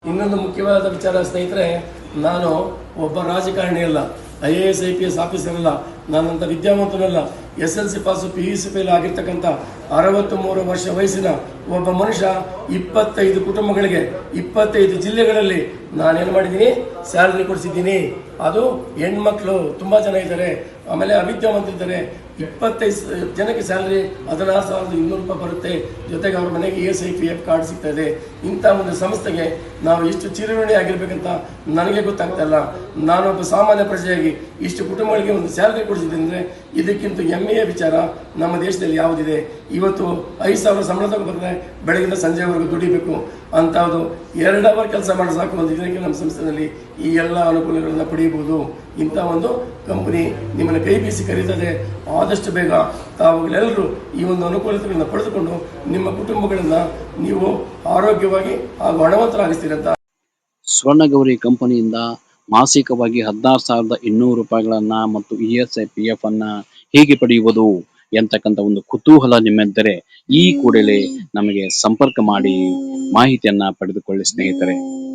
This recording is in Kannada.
ಇನ್ನೊಂದು ಮುಖ್ಯವಾದ ವಿಚಾರ ಸ್ನೇಹಿತರೆ, ನಾನು ಒಬ್ಬ ರಾಜಕಾರಣಿ ಅಲ್ಲ, IAS IPS ಆಫೀಸರ್ ಅಲ್ಲ, ನಾನಂತ ವಿದ್ಯಾವಂತನಲ್ಲ. SLC ಪಾಸು PUC ಫೇಲ್ ಆಗಿರ್ತಕ್ಕಂಥ 63 ವರ್ಷ ವಯಸ್ಸಿನ ಒಬ್ಬ ಮನುಷ್ಯ 25 ಕುಟುಂಬಗಳಿಗೆ 25 ಜಿಲ್ಲೆಗಳಲ್ಲಿ ನಾನೇನು ಮಾಡಿದ್ದೀನಿ, ಸ್ಯಾಲರಿ ಕೊಡಿಸಿದ್ದೀನಿ. ಅದು ಹೆಣ್ಮಕ್ಳು ತುಂಬ ಜನ ಇದ್ದಾರೆ, ಆಮೇಲೆ ಅವಿದ್ಯಾವಂತರಿದ್ದಾರೆ. 25 ಜನಕ್ಕೆ ಸ್ಯಾಲರಿ 16,200 ರೂಪಾಯಿ ಬರುತ್ತೆ. ಜೊತೆಗೆ ಅವ್ರ ಮನೆಗೆ ESI PF ಕಾರ್ಡ್ ಸಿಗ್ತಾ ಇದೆ. ಇಂಥ ಒಂದು ಸಂಸ್ಥೆಗೆ ನಾವು ಇಷ್ಟು ಚಿರಋಣಿ ಆಗಿರ್ಬೇಕಂತ ನನಗೆ ಗೊತ್ತಾಗ್ತಾ ಇಲ್ಲ. ನಾನೊಬ್ಬ ಸಾಮಾನ್ಯ ಪ್ರಜೆಯಾಗಿ ಇಷ್ಟು ಕುಟುಂಬಗಳಿಗೆ ಒಂದು ಸ್ಯಾಲರಿ ಕೊಡಿಸಿದ್ದೀನಿ ಅಂದರೆ ಇದಕ್ಕಿಂತ ಹೆಮ್ಮೆಯ ವಿಚಾರ ನಮ್ಮ ದೇಶದಲ್ಲಿ ಯಾವುದಿದೆ? ಇವತ್ತು 5,000 ಸಂಬಳ ತಗೊಂಡ್ಬಂದರೆ ಬೆಳಗಿನ ಸಂಜೆವರೆಗೂ ದುಡಿಬೇಕು ಅಂಥದ್ದು 2 ಅವರ್ ಕೆಲಸ ಮಾಡಿ ಸಾಕು ಒಂದು ದಿನಕ್ಕೆ ನಮ್ಮ ಸಂಸ್ಥೆಯಲ್ಲಿ ಈ ಎಲ್ಲ ಅನುಕೂಲಗಳನ್ನು ಪಡೆಯಬಹುದು. ಇಂಥ ಒಂದು ಕಂಪನಿ ನಿಮ್ಮನ್ನು ಕೈ ಬೀಸಿ ಕರೀತದೆ. ಆದಷ್ಟು ಬೇಗ ತಾವುಗಳೆಲ್ಲರೂ ಈ ಒಂದು ಅನುಕೂಲತೆಗಳನ್ನು ಪಡೆದುಕೊಂಡು ನಿಮ್ಮ ಕುಟುಂಬಗಳನ್ನು ನೀವು ಆರೋಗ್ಯವಾಗಿ ಹಾಗೂ ಹಣವಂತರಾಗಿಸ್ತೀರಂತ. ಸ್ವರ್ಣಗೌರಿ ಕಂಪನಿಯಿಂದ ಮಾಸಿಕವಾಗಿ 16,200 ರೂಪಾಯಿಗಳನ್ನ ಮತ್ತು ESI PF ಅನ್ನ ಹೇಗೆ ಪಡೆಯುವುದು ಎಂತಕ್ಕಂಥ ಒಂದು ಕುತೂಹಲ ನಿಮ್ಮಿದ್ದರೆ ಈ ಕೂಡಲೇ ನಮಗೆ ಸಂಪರ್ಕ ಮಾಡಿ ಮಾಹಿತಿಯನ್ನ ಪಡೆದುಕೊಳ್ಳಿ ಸ್ನೇಹಿತರೆ.